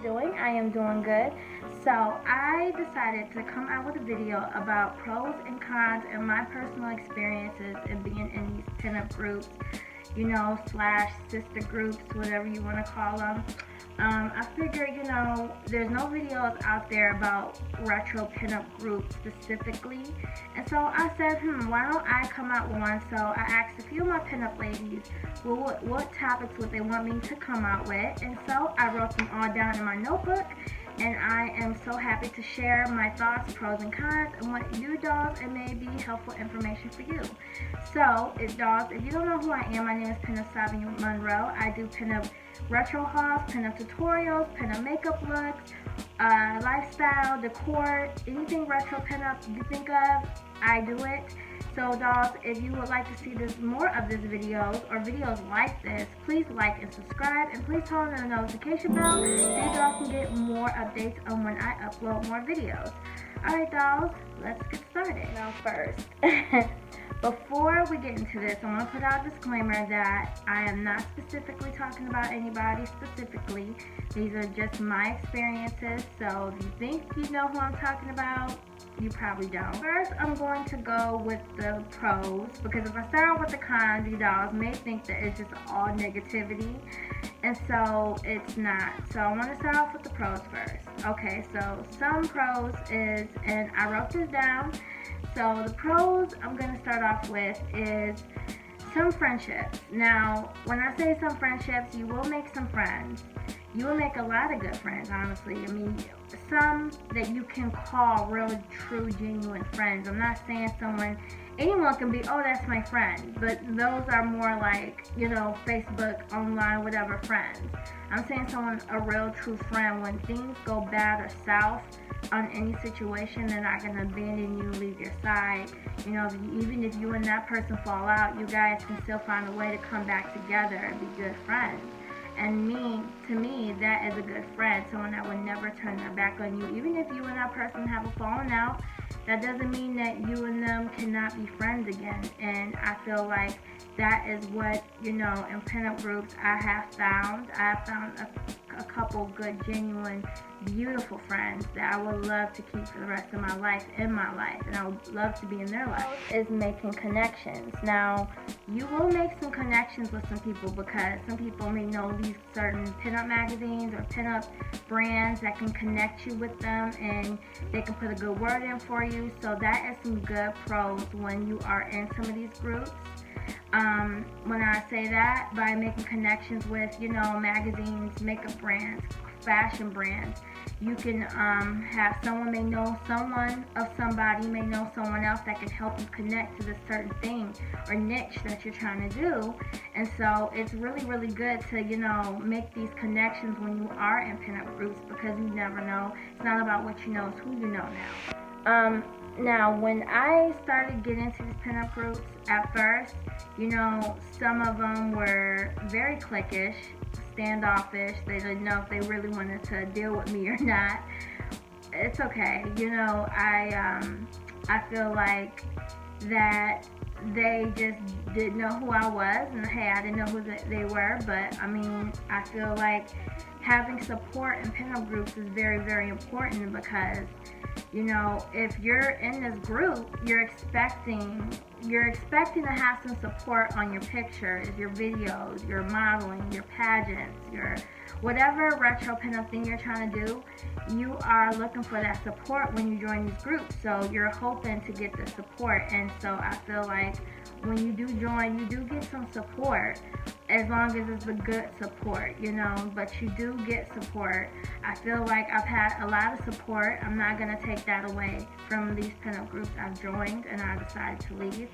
Doing? I am doing good. So I decided to come out with a video about pros and cons and my personal experiences in being in these pinup groups, slash sister groups, whatever you want to call them. I figured, there's no videos out there about retro pinup groups specifically. And so I said, why don't I come out with one? So I asked a few of my pinup ladies what topics would they want me to come out with. And so I wrote them all down in my notebook. And I am so happy to share my thoughts, pros and cons, and what you dolls, it may be helpful information for you. So, if you don't know who I am, my name is pinupsavimonroe. I do pinup retro hauls, pinup tutorials, pinup makeup looks, lifestyle, decor, anything retro pinup you think of, I do it. So dolls, if you would like to see more of these videos or videos like this, please like and subscribe, and please turn on the notification bell so you dolls can get more updates on when I upload more videos. Alright dolls, let's get started. Now first, before we get into this, I want to put out a disclaimer that I am not specifically talking about anybody specifically. These are just my experiences, so if you think you know who I'm talking about, you probably don't. First, I'm going to go with the pros, because if I start out with the cons, you dolls may think that it's just all negativity, and so it's not. So I want to start off with the pros first. Okay, so some pros is, and I wrote this down, so the pros I'm going to start off with is some friendships. Now, when I say some friendships, you will make some friends. You will make a lot of good friends, honestly. I mean, some that you can call real, true, genuine friends. I'm not saying anyone can be, oh, that's my friend. But those are more like, Facebook, online, whatever friends. I'm saying a real, true friend. When things go bad or south on any situation, they're not going to abandon you, leave your side. Even if you and that person fall out, you guys can still find a way to come back together and be good friends. And to me, that is a good friend, someone that would never turn their back on you. Even if you and that person have a falling out, that doesn't mean that you and them cannot be friends again. And I feel like that is what, in pinup groups I have found. I have found a couple good, genuine, beautiful friends that I would love to keep for the rest of my life, in my life, and I would love to be in their life. Is making connections. Now, you will make some connections with some people, because some people may know these certain pinup magazines or pinup brands that can connect you with them, and they can put a good word in for you. So that is some good pros when you are in some of these groups. When I say that, by making connections with, magazines, makeup brands, fashion brands, you can have someone may know someone of somebody, may know someone else that can help you connect to this certain thing or niche that you're trying to do. And so it's really, really good to, make these connections when you are in pinup groups, because you never know. It's not about what you know, it's who you know now. Now, when I started getting into these pinup groups, at first, some of them were very cliquish, standoffish. They didn't know if they really wanted to deal with me or not. It's okay. I feel like that they just didn't know who I was, and hey, I didn't know who they were, but I feel like having support in pinup groups is very, very important, because if you're in this group, you're expecting to have some support on your pictures, your videos, your modeling, your pageants, your whatever retro pinup thing you're trying to do. You are looking for that support when you join these groups, so you're hoping to get the support. And so I feel like when you do join, you do get some support, as long as it's a good support, but you do get support. I feel like I've had a lot of support. I'm not going to take that away from these pinup groups I've joined and I decided to leave.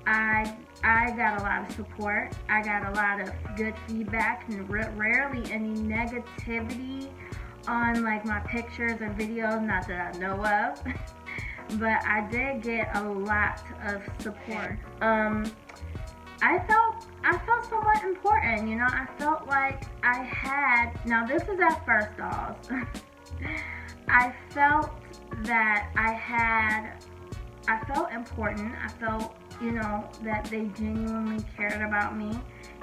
I got a lot of support. I got a lot of good feedback, and rarely any negativity on like my pictures or videos, not that I know of. But I did get a lot of support. I felt somewhat important, I felt like I had, now this is at first, dolls. I felt that I felt important. I felt, that they genuinely cared about me.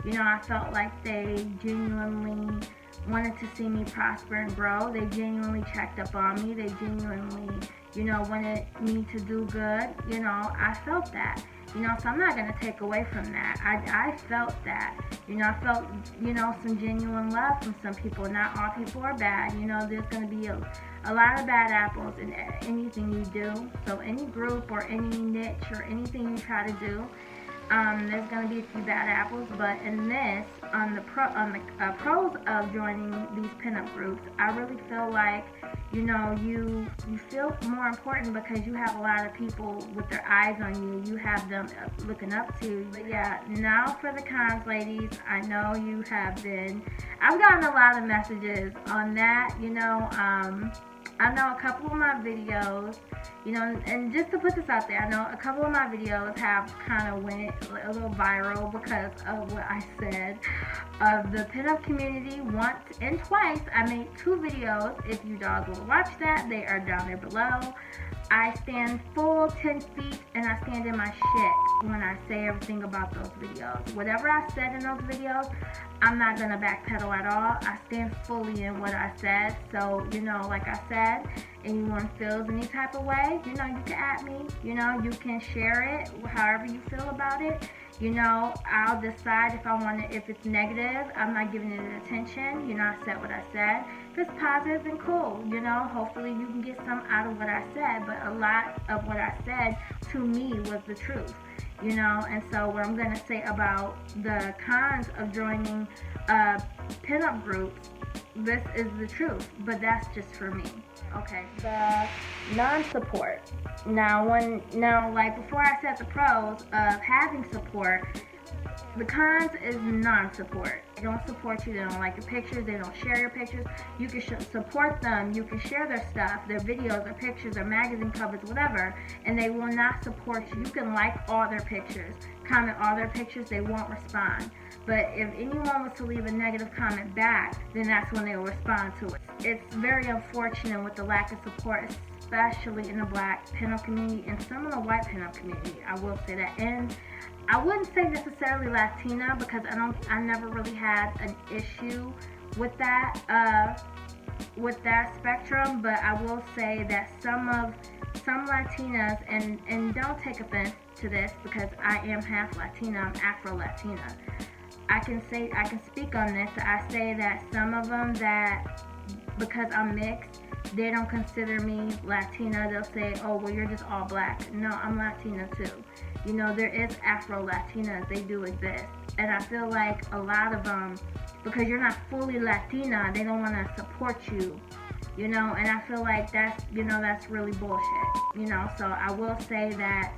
I felt like they genuinely wanted to see me prosper and grow. They genuinely checked up on me. They genuinely, you know, wanted me to do good. You know, I felt that. You know, so I'm not going to take away from that. I felt that. You know, I felt, you know, some genuine love from some people. Not all people are bad. You know, there's going to be a lot of bad apples in anything you do. So any group or any niche or anything you try to do, there's going to be a few bad apples. But in this, on the pros of joining these pinup groups, I really feel like, you know, you feel more important because you have a lot of people with their eyes on you. You have them looking up to you. But yeah, now for the cons, ladies. I know you have been, I've gotten a lot of messages on that, you know. I know a couple of my videos, you know, and just to put this out there, I know a couple of my videos have kind of went a little viral because of what I said of the pinup community once and twice. I made 2 videos. If you dogs will watch that, they are down there below. I stand full 10 feet and I stand in my shit when I say everything about those videos. Whatever I said in those videos, I'm not going to backpedal at all. I stand fully in what I said. So, you know, like I said, anyone feels any type of way, you know, you can at me. You know, you can share it however you feel about it. You know, I'll decide if I want it. If it's negative, I'm not giving it attention. You know, I said what I said. If it's positive, then cool. You know, hopefully you can get some out of what I said. But a lot of what I said to me was the truth. You know, and so what I'm going to say about the cons of joining pinup groups, this is the truth, but that's just for me. Okay, the non-support. Now, like before I said the pros of having support, the cons is non-support. They don't support you, they don't like your pictures, they don't share your pictures. You can support them, you can share their stuff, their videos, their pictures, their magazine covers, whatever, and they will not support you. You can like all their pictures, comment all their pictures, they won't respond. But if anyone was to leave a negative comment back, then that's when they will respond to it. It's very unfortunate with the lack of support, especially in the black pinup community and some of the white pinup community. I will say that. And I wouldn't say necessarily Latina because I never really had an issue with that spectrum, but I will say that some Latinas, and don't take offense to this because I am half Latina, I'm Afro-Latina. I can speak on this. I say that some of them that, because I'm mixed, they don't consider me Latina. They'll say, oh, well, you're just all black. No, I'm Latina too. You know, there is Afro-Latinas. They do exist. And I feel like a lot of them, because you're not fully Latina, they don't want to support you. You know, and I feel like that's, you know, that's really bullshit. You know, so I will say that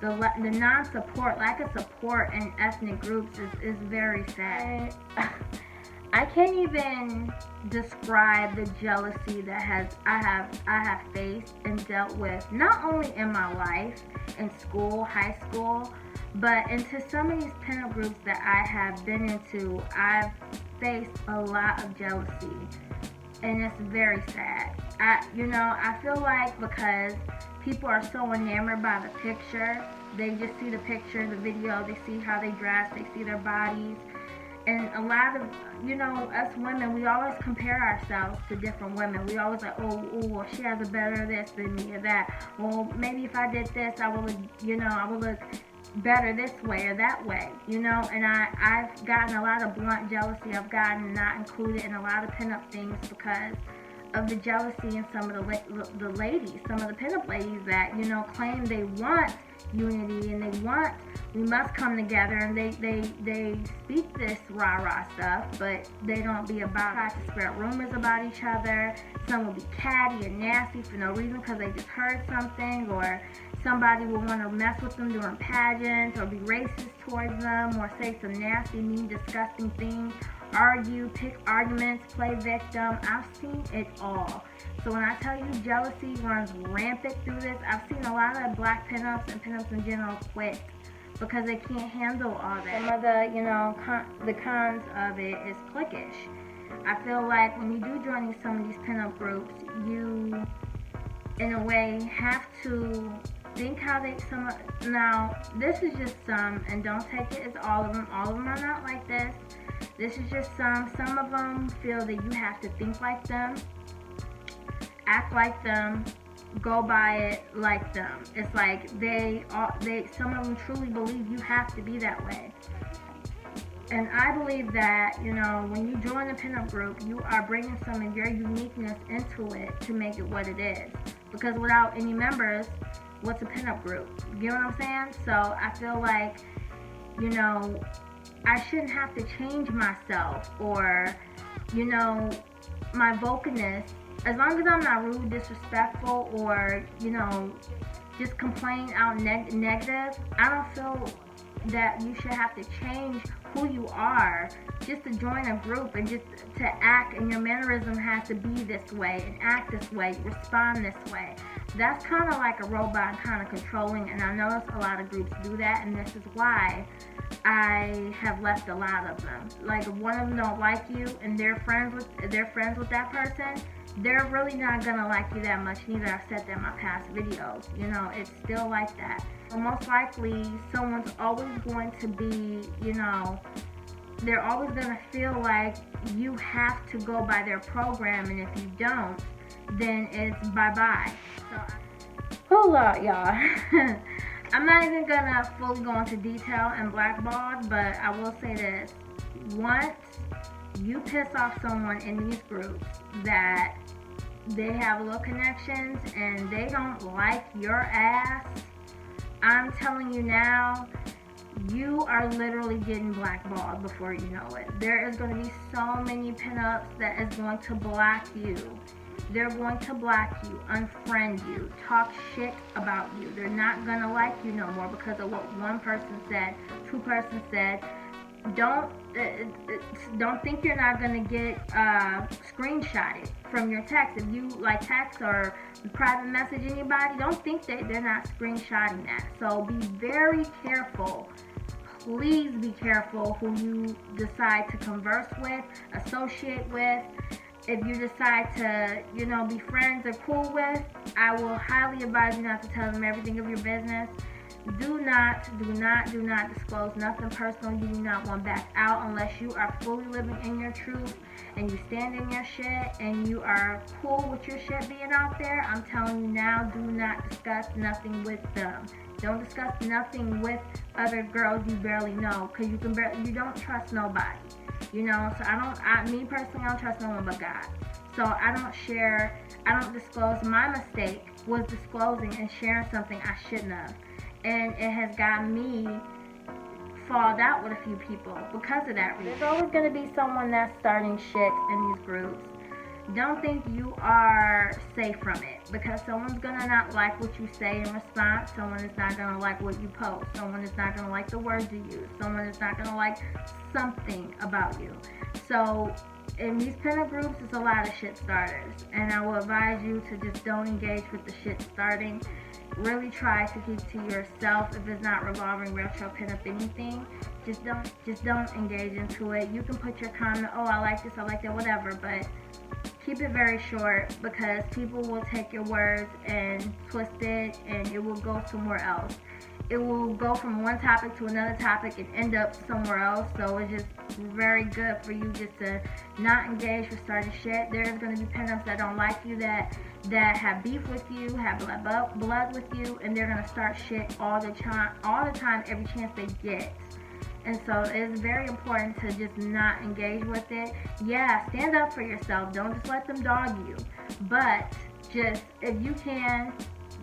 the non-support, lack of support in ethnic groups is very sad. I can't even describe the jealousy that I have faced and dealt with, not only in my life, in school, high school, but into some of these pinup groups that I have been into. I've faced a lot of jealousy, and it's very sad. I feel like because people are so enamored by the picture, they just see the picture, the video, they see how they dress, they see their bodies. And a lot of, you know, us women, we always compare ourselves to different women. We always like, oh, well, she has a better this than me or that. Well, maybe if I did this, I would look better this way or that way, you know. And I've gotten a lot of blunt jealousy. I've gotten not included in a lot of pinup things because of the jealousy in some of the ladies, some of the pinup ladies that, you know, claim they want unity and we must come together, and they speak this rah-rah stuff, but they don't be about try to spread rumors about each other. Some will be catty and nasty for no reason because they just heard something, or somebody will want to mess with them during pageants, or be racist towards them, or say some nasty, mean, disgusting things, argue, pick arguments, play victim. I've seen it all. So when I tell you jealousy runs rampant through this, I've seen a lot of black pinups and pinups in general quit because they can't handle all that. Some of the, you know, the cons of it is cliquish. I feel like when you do join some of these pinup groups, you, in a way, have to think how they, now, this is just some, and don't take it as all of them. All of them are not like this. This is just some of them feel that you have to think like them, act like them, go by it like them. It's like some of them truly believe you have to be that way. And I believe that, you know, when you join a pinup group, you are bringing some of your uniqueness into it to make it what it is. Because without any members, what's a pinup group? You know what I'm saying? So I feel like, you know, I shouldn't have to change myself or, you know, my vocalness. As long as I'm not rude, disrespectful, or, you know, just complain out negative, I don't feel that you should have to change who you are just to join a group and just to act, and your mannerism has to be this way and act this way, respond this way. That's kind of like a robot, kind of controlling, and I notice a lot of groups do that, and this is why I have left a lot of them. Like, if one of them don't like you and they're friends with that person, they're really not gonna like you that much. Neither. I've said that in my past videos. You know, it's still like that. So most likely, someone's always going to be, you know, they're always gonna feel like you have to go by their program, and if you don't, then it's bye-bye. So, hold on, y'all. I'm not even gonna fully go into detail in Blackballed, but I will say this. Once you piss off someone in these groups that they have little connections and they don't like your ass, I'm telling you now, you are literally getting blackballed before you know it. There is going to be so many pinups that is going to block you. They're going to block you, unfriend you, talk shit about you. They're not going to like you no more because of what one person said, two persons said. Don't think you're not going to get screenshotted from your text. If you like text or private message anybody, don't think that they're not screenshotting that. So be very careful. Please be careful who you decide to converse with, associate with. If you decide to, you know, be friends or cool with, I will highly advise you not to tell them everything of your business. Do not disclose nothing personal. You do not want back out unless you are fully living in your truth and you stand in your shit and you are cool with your shit being out there. I'm telling you now, do not discuss nothing with them. Don't discuss nothing with other girls you barely know, because you don't trust nobody. You know, so me personally, I don't trust no one but God. So I don't disclose. My mistake was disclosing and sharing something I shouldn't have. And it has got me falled out with a few people because of that reason. There's always going to be someone that's starting shit in these groups. Don't think you are safe from it, because someone's going to not like what you say in response. Someone is not going to like what you post. Someone is not going to like the words you use. Someone is not going to like something about you. So in these pinup groups, it's a lot of shit starters, and I will advise you to just don't engage with the shit starting. Really try to keep to yourself. If it's not revolving, retro, pinup, anything, just don't engage into it. You can put your comment, oh, I like this, I like that, whatever, but keep it very short, because people will take your words and twist it, and it will go somewhere else. It will go from one topic to another topic and end up somewhere else. So it's just very good for you just to not engage with starting shit. There's going to be pinups that don't like you, that have beef with you, have blood with you, and they're going to start shit all the time, every chance they get. And so it's very important to just not engage with it. Yeah, stand up for yourself. Don't just let them dog you. But just, if you can,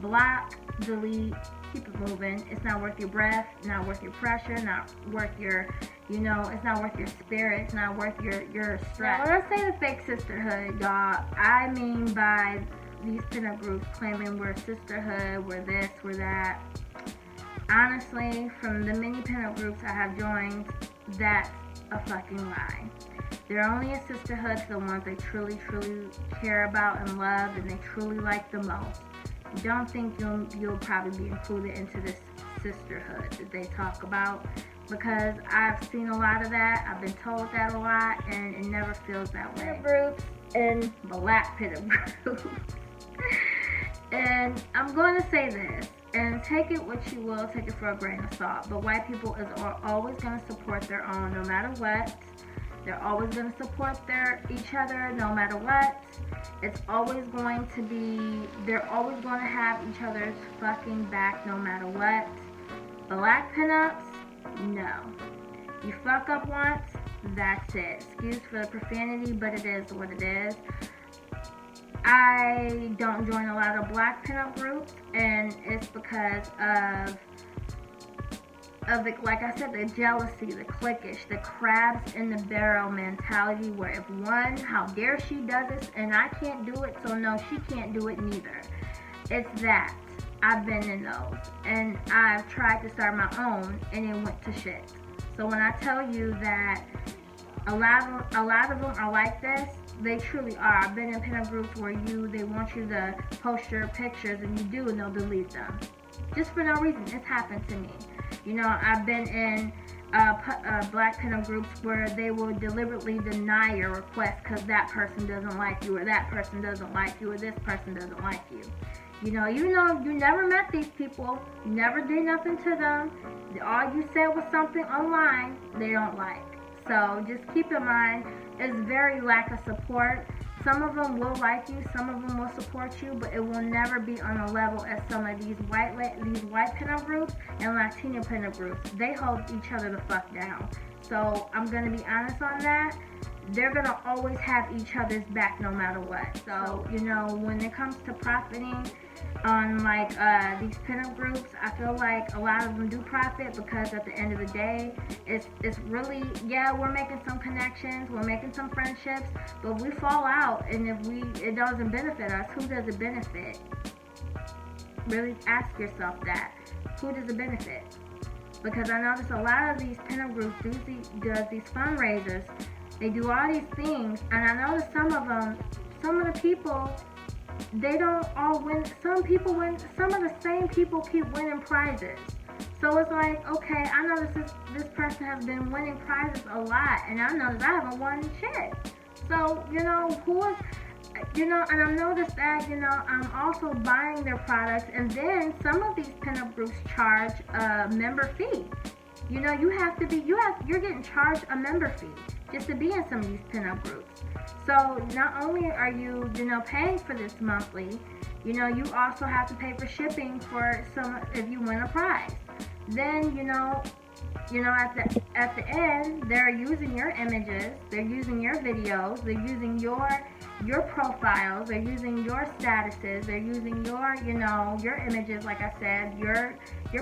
block, delete, keep it moving. It's not worth your breath, not worth your pressure, not worth your, it's not worth your spirit, it's not worth your stress. Now, when I say the fake sisterhood, y'all, I mean by these pinup groups claiming we're sisterhood, we're this, we're that. Honestly, from the many pinup groups I have joined, that's a fucking lie. They're only a sisterhood to the ones they truly, truly care about and love, and they truly like the most. Don't think you'll probably be included into this sisterhood that they talk about, because I've seen a lot of that. I've been told that a lot, and it never feels that way. Groups and black pinup groups. And I'm going to say this, and take it what you will, take it for a grain of salt, but white people are always going to support their own no matter what. They're always going to support each other no matter what. It's always going to be, they're always going to have each other's fucking back no matter what. Black pinups, no. You fuck up once, that's it. Excuse for the profanity, but it is what it is. I don't join a lot of black pinup groups, and it's because of the, like I said, the jealousy, the cliquish, the crabs in the barrel mentality, where if one, how dare she does this, and I can't do it, so no, she can't do it neither. It's that. I've been in those, and I've tried to start my own, and it went to shit. So when I tell you that a lot of them are like this, they truly are. I've been in pinup groups where they want you to post your pictures, and you do, and they'll delete them. Just for no reason. It's happened to me. You know, I've been in black pinup groups where they will deliberately deny your request because that person doesn't like you, or that person doesn't like you, or this person doesn't like you. You know, you never met these people, you never did nothing to them, all you said was something online they don't like. So just keep in mind, it's very lack of support. Some of them will like you, some of them will support you, but it will never be on a level as some of these white pinup groups and Latino pinup groups. They hold each other the fuck down. So I'm gonna be honest on that. They're gonna always have each other's back no matter what. So, you know, when it comes to profiting on like these pinup groups, I feel like a lot of them do profit because at the end of the day, it's really, yeah, we're making some connections, we're making some friendships, but we fall out, and if it doesn't benefit us, who does it benefit? Really ask yourself that. Who does it benefit? Because I notice a lot of these pinup groups does these fundraisers. They do all these things, and I notice some of the people, they don't all win. Some people win. Some of the same people keep winning prizes. So it's like, okay, I notice this person has been winning prizes a lot, and I notice I haven't won shit. So, you know, and I noticed that, I'm also buying their products, and then some of these pinup groups charge a member fee. You know, you're getting charged a member fee just to be in some of these pinup groups. So not only are you, paying for this monthly, you also have to pay for shipping for if you win a prize. Then, at the end, they're using your images, they're using your videos, they're using your profiles, they're using your statuses, they're using your images, like I said, your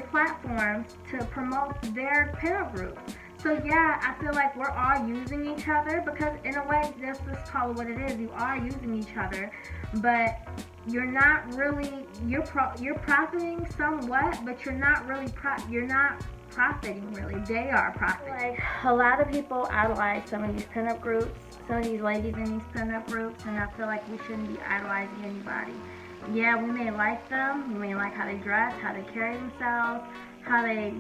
platforms to promote their pinup group. So yeah, I feel like we're all using each other, because in a way, let's just call it what it is. You are using each other, but you're not really, you're profiting somewhat, but you're not really you're not profiting really. They are profiting. Like, a lot of people idolize some of these pinup groups, some of these ladies in these pinup groups, and I feel like we shouldn't be idolizing anybody. Yeah, we may like them, we may like how they dress, how they carry themselves, how they,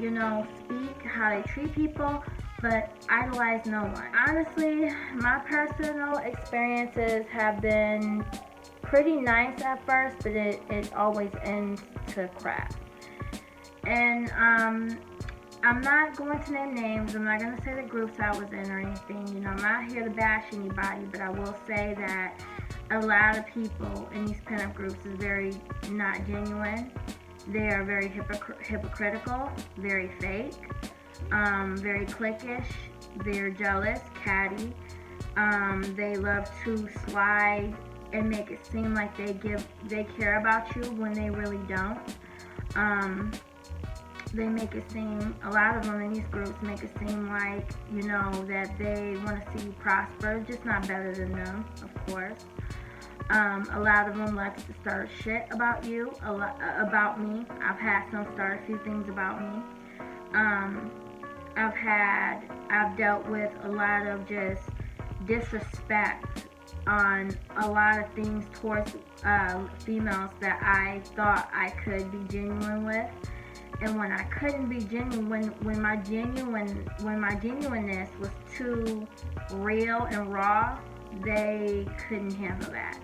speak, how they treat people, but idolize no one. Honestly, my personal experiences have been pretty nice at first, but it always ends to crap. And I'm not going to name names, I'm not going to say the groups I was in or anything, I'm not here to bash anybody, but I will say that a lot of people in these pinup groups is very not genuine. They are very hypocritical, very fake, very cliquish, they're jealous, catty, they love to slide and make it seem like they care about you when they really don't. They make it seem, a lot of them in these groups make it seem like, that they want to see you prosper, just not better than them, of course. A lot of them like to start shit about you, about me. I've had some start a few things about me. I've dealt with a lot of just disrespect on a lot of things towards females that I thought I could be genuine with. And when I couldn't be genuine, when my genuineness was too real and raw, they couldn't handle that.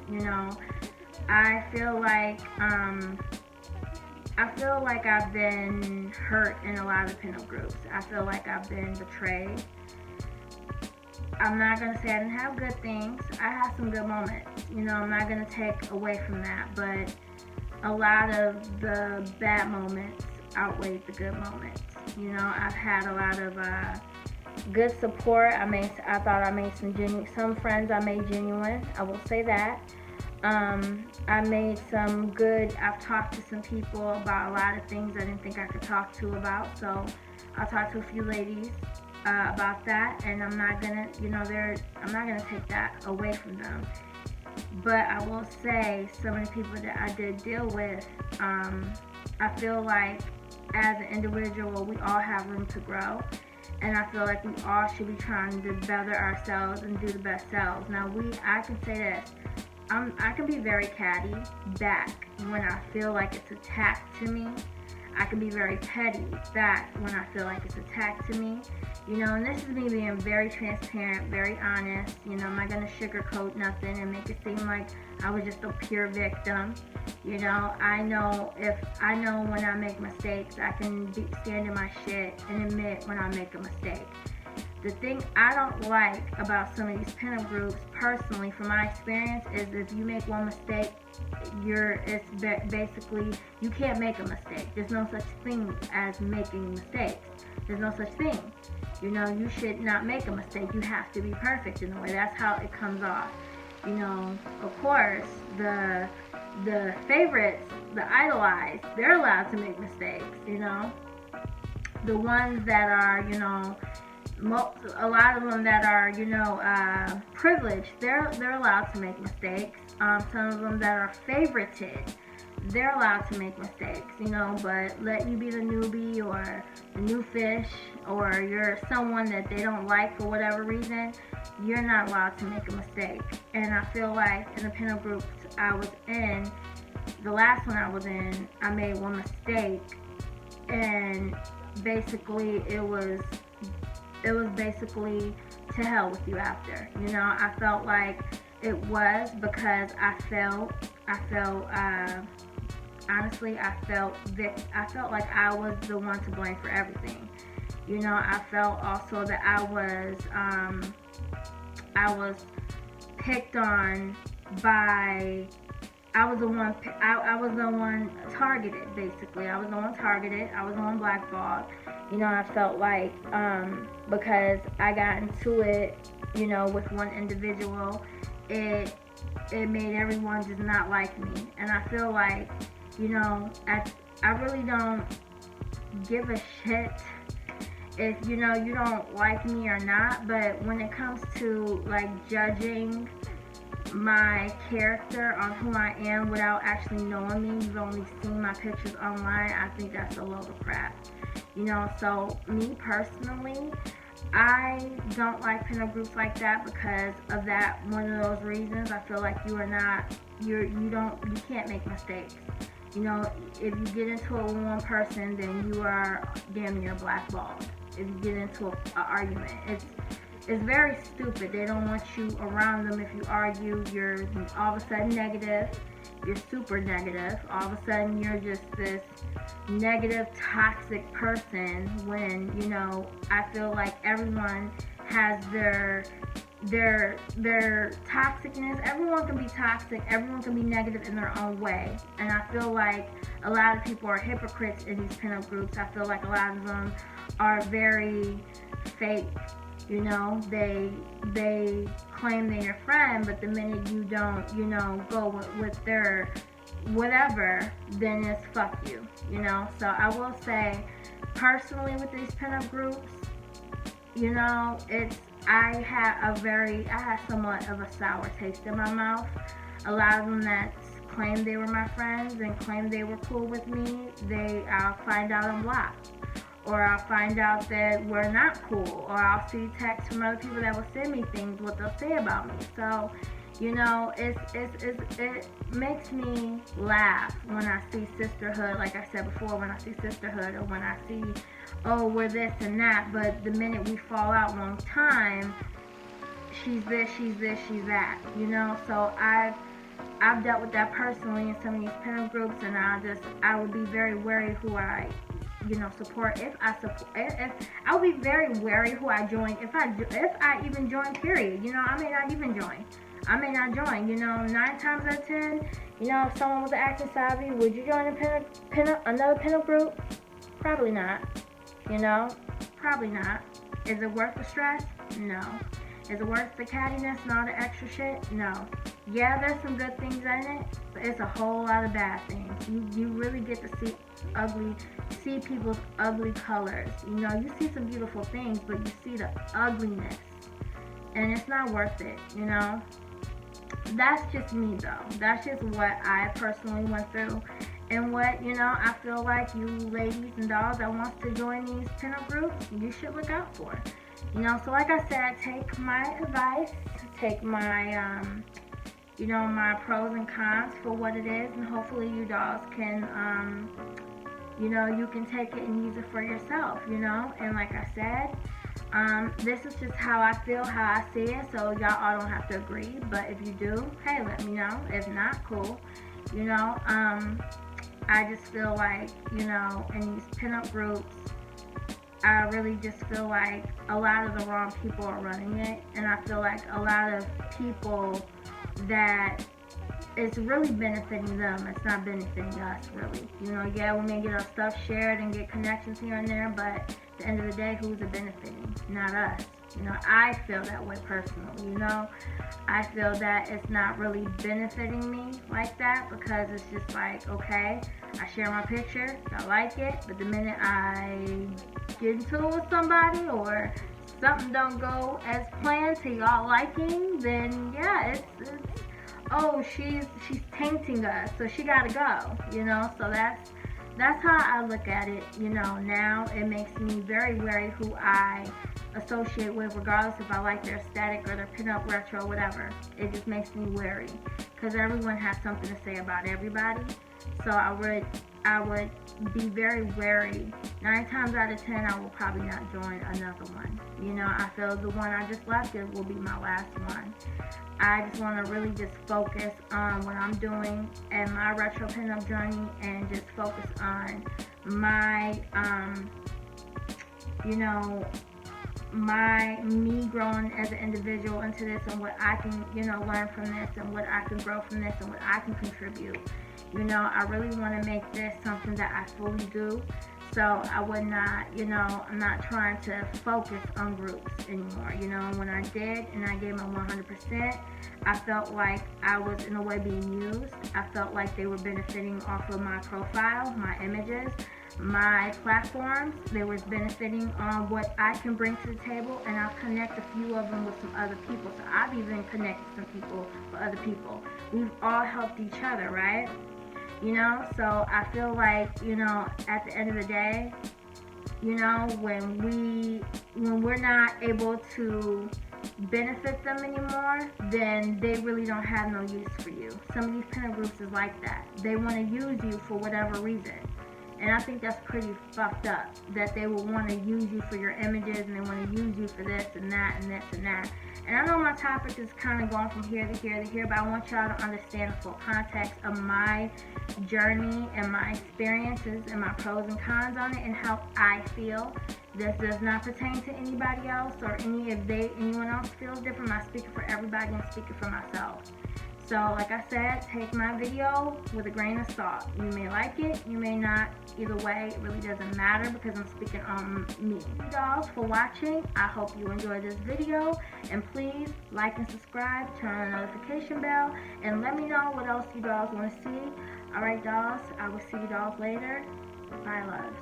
I feel like I've been hurt in a lot of pinup groups. I feel like I've been betrayed. I'm not going to say I didn't have good things. I had some good moments. You know, I'm not going to take away from that. But a lot of the bad moments outweighed the good moments. You know, I've had a lot of good support. I thought I made some friends I made genuine. I will say that. I made some good. I've talked to some people about a lot of things I didn't think I could talk to about. So I'll talk to a few ladies about that, and I'm not gonna, I'm not gonna take that away from them. But I will say some of the people that I did deal with, I feel like as an individual, we all have room to grow. And I feel like we all should be trying to better ourselves and do the best selves. Now, I can say this. I can be very catty back when I feel like it's attacked to me. I can be very petty back when I feel like it's attacked to me. And this is me being very transparent, very honest. I'm not going to sugarcoat nothing and make it seem like I was just a pure victim. I know when I make mistakes, I can stand in my shit and admit when I make a mistake. The thing I don't like about some of these pinup groups, personally, from my experience, is if you make one mistake, basically, you can't make a mistake. There's no such thing as making mistakes. There's no such thing. You should not make a mistake. You have to be perfect in a way. That's how it comes off. Of course, the favorites, the idolized, they're allowed to make mistakes. The ones that are, a lot of them that are, privileged, they're allowed to make mistakes. Some of them that are favorited, they're allowed to make mistakes, but let you be the newbie or the new fish, or you're someone that they don't like for whatever reason, you're not allowed to make a mistake. And I feel like in the pinup groups I was in, the last one I was in, I made one mistake, and basically it was basically to hell with you after. I felt like it was because I felt honestly, I felt like I was the one to blame for everything. I felt also that I was picked on by, I was the one targeted, basically. I was the one targeted. I was the one blackballed. I felt like because I got into it, with one individual, it made everyone just not like me. And I feel like, I really don't give a shit if, you don't like me or not. But when it comes to, like, judging my character on who I am without actually knowing me, you've only seen my pictures online, I think that's a load of crap. So me personally, I don't like pinup groups like that because of that, one of those reasons. I feel like you can't make mistakes. If you get into it with one person, then you are damn near blackballed. If you get into an argument, it's very stupid. They don't want you around them. If you argue, you're all of a sudden negative. You're super negative. All of a sudden, you're just this negative, toxic person when, I feel like everyone has their toxicness. Everyone can be toxic. Everyone can be negative in their own way. And I feel like a lot of people are hypocrites in these pinup groups. I feel like a lot of them are very fake. They claim they're your friend, but the minute you don't, go with their whatever, then it's fuck you, So I will say, personally, with these pinup groups, I had somewhat of a sour taste in my mouth. A lot of them that claimed they were my friends and claimed they were cool with me, I'll find out I'm blocked. Or I'll find out that we're not cool. Or I'll see texts from other people that will send me things, what they'll say about me. So, it makes me laugh when I see Sisterhood, like I said before, when I see Sisterhood, or when I see, oh, we're this and that, but the minute we fall out one time, she's this, she's that, So I've dealt with that personally in some of these pinup groups, and I would be very wary who I support. If I'll be very wary who I join. If I even join, period. I may not even join. I may not join. 9 times out of 10, if someone was acting savvy, would you join another pinup group? Probably not. Probably not. Is it worth the stress? No. Is it worth the cattiness and all the extra shit? No. Yeah, there's some good things in it, but it's a whole lot of bad things. You really get to see people's ugly colors. You see some beautiful things, but you see the ugliness, and it's not worth it. That's just me though. That's just what I personally went through, and what I feel like you ladies and dolls that wants to join these pinup groups, you should look out for. So like I said, take my advice, take my my pros and cons for what it is, and hopefully you dolls can you can take it and use it for yourself. And like I said, this is just how I feel, how I see it, so y'all all don't have to agree, but if you do, hey, let me know. If not, cool. I just feel like, in these pinup groups, I really just feel like a lot of the wrong people are running it, and I feel like a lot of people that it's really benefiting them, it's not benefiting us, really. Yeah, we may get our stuff shared and get connections here and there, but at the end of the day, who's it benefiting? Not us. I feel that way personally. I feel that it's not really benefiting me like that, because it's just like, okay, I share my picture, y'all like it, but the minute I get into it with somebody or something don't go as planned to y'all liking, then yeah, it's oh, she's tainting us, so she gotta go. So that's how I look at it. Now it makes me very wary who I associate with, regardless if I like their aesthetic or their pinup, retro, whatever. It just makes me wary, because everyone has something to say about everybody. So I would be very wary. 9 times out of 10, I will probably not join another one. I feel the one I just left, it will be my last one. I just want to really just focus on what I'm doing and my retro pinup journey, and just focus on my, me growing as an individual into this, and what I can, learn from this, and what I can grow from this, and what I can contribute. I really want to make this something that I fully do. So I would not, I'm not trying to focus on groups anymore. When I did and I gave my 100%, I felt like I was in a way being used. I felt like they were benefiting off of my profile, my images, my platforms. They was benefiting on what I can bring to the table, and I'll connect a few of them with some other people. So I've even connected some people with other people. We've all helped each other, right? So I feel like, at the end of the day, when we're not able to benefit them anymore, then they really don't have no use for you. Some of these pinup groups is like that. They want to use you for whatever reason. And I think that's pretty fucked up, that they will want to use you for your images, and they want to use you for this and that and this and that. And I know my topic is kind of going from here to here to here, but I want y'all to understand the full context of my journey and my experiences and my pros and cons on it, and how I feel. This does not pertain to anybody else, or anyone else feels different. I'm not speaking for everybody, I'm speaking for myself. So like I said, take my video with a grain of salt. You may like it, you may not. Either way, it really doesn't matter, because I'm speaking on me. Thank you dolls for watching. I hope you enjoyed this video, and please like and subscribe, turn on the notification bell, and let me know what else you dolls want to see. Alright dolls, I will see you dolls later. Bye loves.